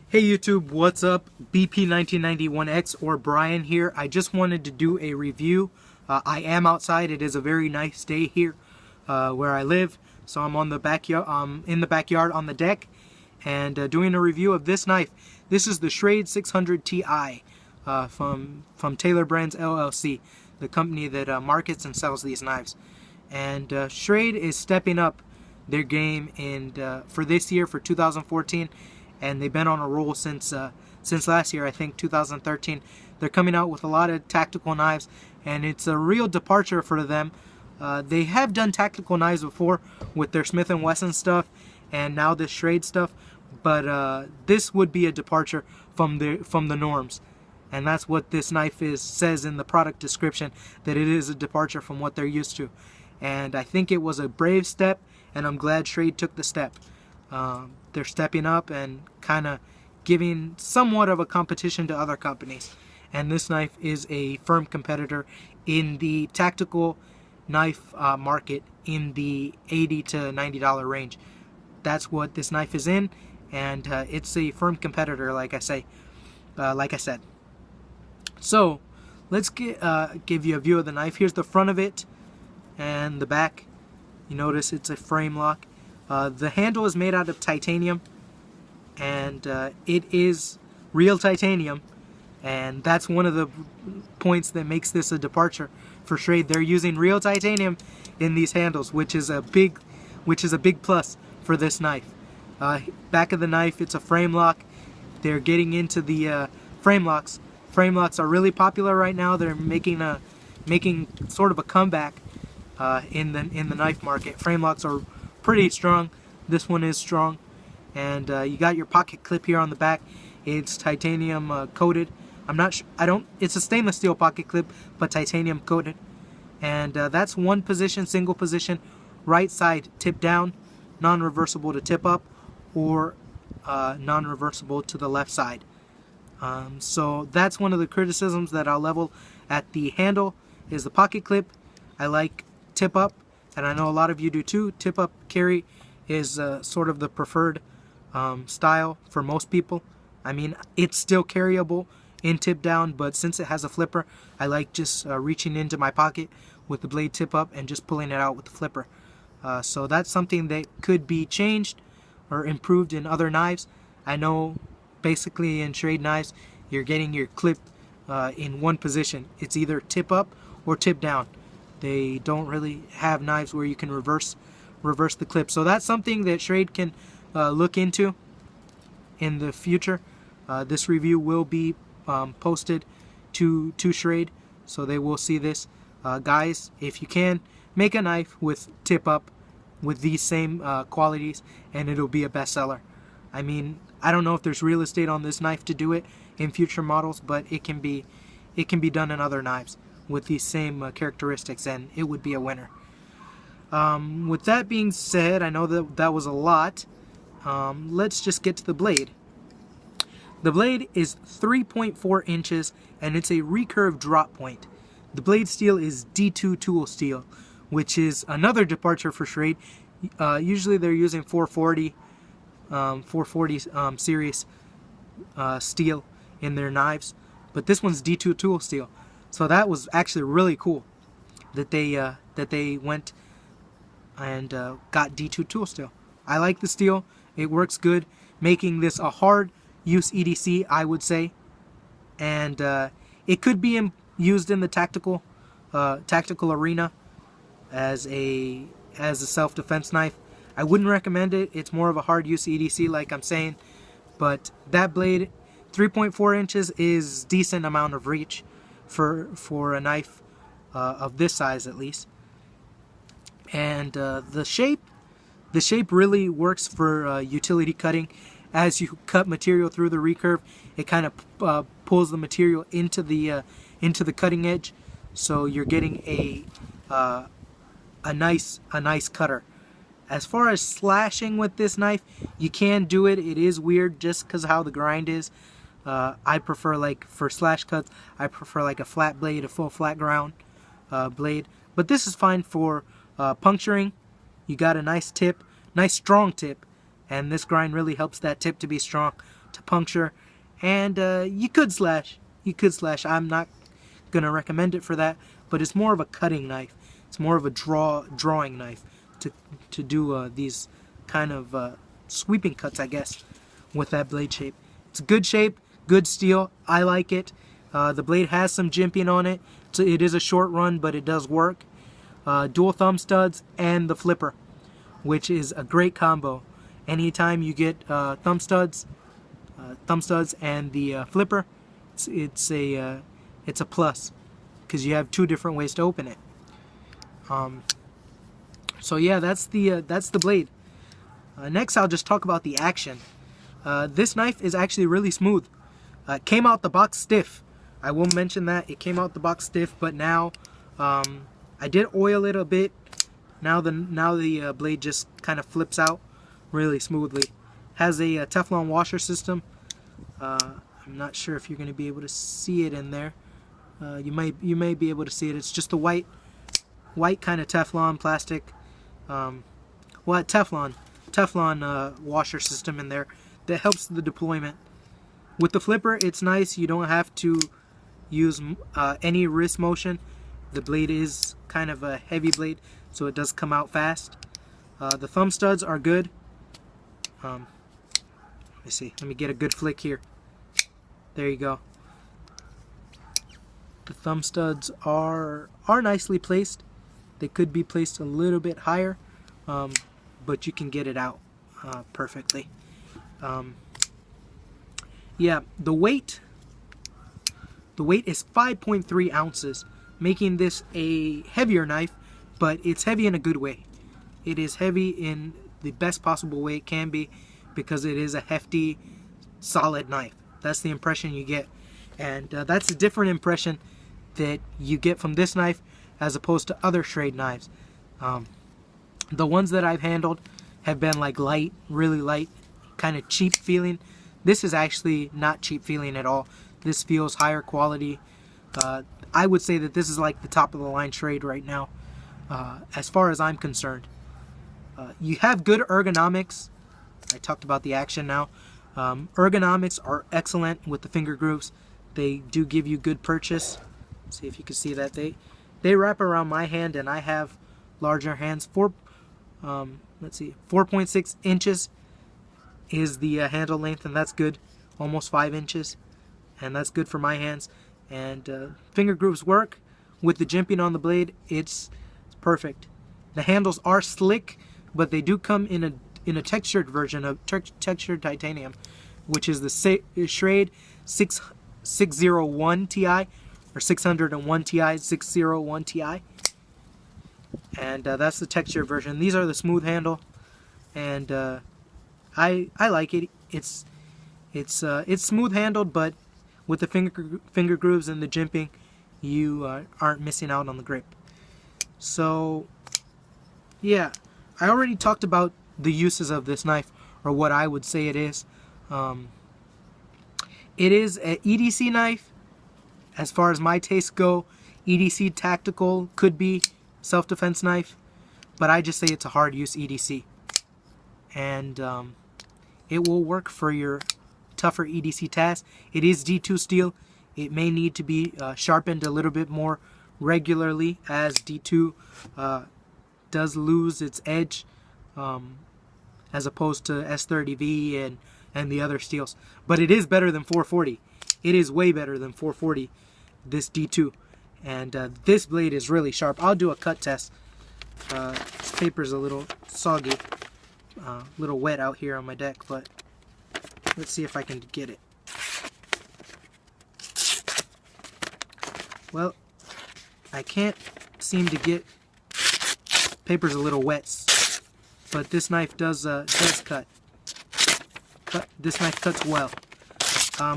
Hey YouTube, what's up? BP1991X or Brian here. I just wanted to do a review. I am outside. It is a very nice day here where I live. So I'm on the backyard, in the backyard on the deck, and doing a review of this knife. This is the Schrade 600 Ti from Taylor Brands LLC, the company that markets and sells these knives. And Schrade is stepping up their game for this year, for 2014. And they've been on a roll since last year, I think 2013. They're coming out with a lot of tactical knives, and it's a real departure for them. They have done tactical knives before with their Smith & Wesson stuff, and now this Schrade stuff, but this would be a departure from the norms, and that's what this knife says in the product description, that it is a departure from what they're used to. And I think it was a brave step, and I'm glad Schrade took the step. They're stepping up and kind of giving somewhat of a competition to other companies. And this knife is a firm competitor in the tactical knife market in the $80 to $90 range. That's what this knife is in, and it's a firm competitor, like I said. So let's give you a view of the knife. Here's the front of it and the back. You notice it's a Framelock. The handle is made out of titanium, and it is real titanium, and that's one of the points that makes this a departure for Schrade. They're using real titanium in these handles, which is a big plus for this knife. Back of the knife, it's a Framelock. They're getting into the Framelocks. Framelocks are really popular right now. They're making sort of a comeback in the knife market. Framelocks are pretty strong. This one is strong, and you got your pocket clip here on the back. It's titanium coated. I'm not sure. It's a stainless steel pocket clip, but titanium coated. And that's one position, single position, right side tip down, non-reversible to tip up, or non-reversible to the left side. So that's one of the criticisms that I'll level at the handle, is the pocket clip. I like tip up, and I know a lot of you do too. Tip up carry is sort of the preferred style for most people. I mean, it's still carryable in tip down, but since it has a flipper, I like just reaching into my pocket with the blade tip up and just pulling it out with the flipper. So that's something that could be changed or improved in other knives. I know basically in Schrade knives, you're getting your clip in one position. It's either tip up or tip down. They don't really have knives where you can reverse the clip. So that's something that Schrade can look into in the future. This review will be posted to Schrade, so they will see this. Guys, if you can, make a knife with tip up with these same qualities, and it'll be a bestseller. I mean, I don't know if there's real estate on this knife to do it in future models, but it can be done in other knives with these same characteristics, and it would be a winner. With that being said, I know that was a lot. Let's just get to the blade. The blade is 3.4 inches, and it's a recurve drop point. The blade steel is D2 tool steel, which is another departure for Schrade. Usually they're using 440 series steel in their knives, but this one's D2 tool steel. So that was actually really cool that they went and got D2 tool steel. I like the steel. It works good, making this a hard use EDC, I would say. And it could be used in the tactical arena as a self-defense knife. I wouldn't recommend it. It's more of a hard use EDC, like I'm saying. But that blade, 3.4 inches, is decent amount of reach for a knife of this size, at least. And the shape really works for utility cutting. As you cut material through the recurve, it kind of pulls the material into the cutting edge, so you're getting a nice cutter. As far as slashing with this knife, you can do it. It is weird just because of how the grind is. I prefer, like, for slash cuts, I prefer like a flat blade, a full flat ground blade. But this is fine for puncturing. You got a nice tip, nice strong tip, and this grind really helps that tip to be strong to puncture, and you could slash. I'm not gonna recommend it for that, but it's more of a cutting knife. It's more of a drawing knife to do these kind of sweeping cuts, I guess, with that blade shape. It's a good shape, good steel. I like it. The blade has some jimping on it. So it is a short run, but it does work. Dual thumb studs and the flipper, which is a great combo. Anytime you get thumb studs and the flipper, it's a plus, because you have two different ways to open it. So yeah, that's the blade. Next, I'll just talk about the action. This knife is actually really smooth. It came out the box stiff. I will mention that it came out the box stiff, but now I did oil it a bit. Now the blade just kind of flips out really smoothly. Has a Teflon washer system. I'm not sure if you're going to be able to see it in there. You may be able to see it. It's just a white kind of Teflon plastic. Teflon washer system in there that helps the deployment. With the flipper, it's nice. You don't have to use any wrist motion. The blade is kind of a heavy blade, so it does come out fast. The thumb studs are good. Let me see. Let me get a good flick here. There you go. The thumb studs are nicely placed. They could be placed a little bit higher, but you can get it out perfectly. Yeah, the weight is 5.3 ounces, making this a heavier knife, but it's heavy in a good way. It is heavy in the best possible way it can be, because it is a hefty, solid knife. That's the impression you get, and that's a different impression that you get from this knife as opposed to other Schrade knives. The ones that I've handled have been like light, really light, kind of cheap feeling. This is actually not cheap feeling at all. This feels higher quality. I would say that this is like the top of the line Schrade right now, as far as I'm concerned. You have good ergonomics. I talked about the action now. Ergonomics are excellent with the finger grooves. They do give you good purchase. Let's see if you can see that. They wrap around my hand, and I have larger hands. 4.6 inches is the handle length, and that's good. Almost 5 inches, and that's good for my hands. And finger grooves work with the jimping on the blade. It's perfect. The handles are slick, but they do come in a textured version of textured titanium, which is the Schrade 601 Ti or 601 Ti, 601 Ti. And that's the texture version. These are the smooth handle, and I like it. It's smooth handled, but with the finger grooves and the jimping, you aren't missing out on the grip. So yeah, I already talked about the uses of this knife, or what I would say it is. It is an EDC knife. As far as my tastes go, EDC tactical could be self-defense knife, but I just say it's a hard use EDC, and it will work for your tougher EDC tasks. It is D2 steel. It may need to be sharpened a little bit more regularly, as D2 does lose its edge as opposed to S30V and the other steels. But it is better than 440. It is way better than 440, this D2. And this blade is really sharp. I'll do a cut test. This paper's a little soggy, a little wet out here on my deck, but let's see if I can get it. Well, I can't seem to get. Paper's a little wet, but this knife does cut. This knife cuts well.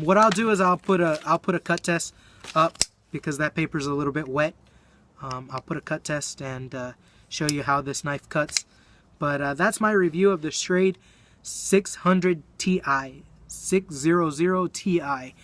What I'll do is I'll put a cut test up, because that paper's a little bit wet. I'll put a cut test and show you how this knife cuts. But that's my review of the Schrade 600 Ti, 600 Ti.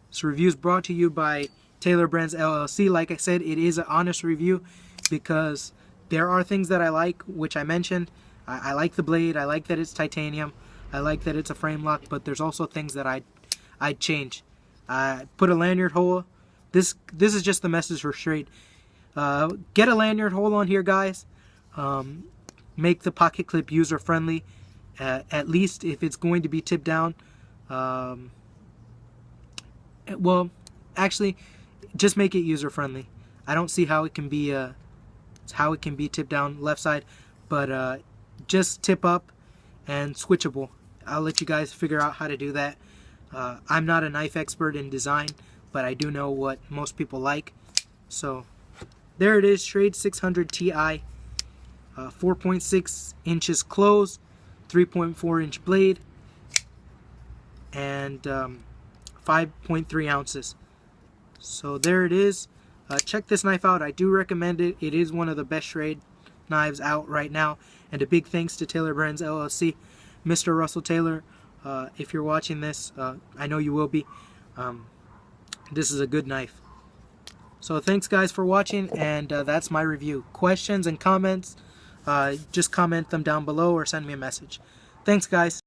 This review is brought to you by Taylor Brands LLC. Like I said, it is an honest review, because there are things that I like, which I mentioned. I like the blade. I like that it's titanium. I like that it's a frame lock, but there's also things that I'd change. Put a lanyard hole. This is just the message for Schrade. Get a lanyard hole on here, guys. Make the pocket clip user friendly. At least if it's going to be tipped down. Well, actually, just make it user friendly. I don't see how it can be tipped down left side, but just tip up and switchable. I'll let you guys figure out how to do that. I'm not a knife expert in design, but I do know what most people like. So there it is, Schrade 600 Ti, 4.6 inches close, 3.4 inch blade, and 5.3 ounces. So there it is. Check this knife out. I do recommend it. It is one of the best Schrade knives out right now. And a big thanks to Taylor Brands LLC. Mr. Russell Taylor, if you're watching this, I know you will be. This is a good knife. So thanks guys for watching, and that's my review. Questions and comments, just comment them down below or send me a message. Thanks guys.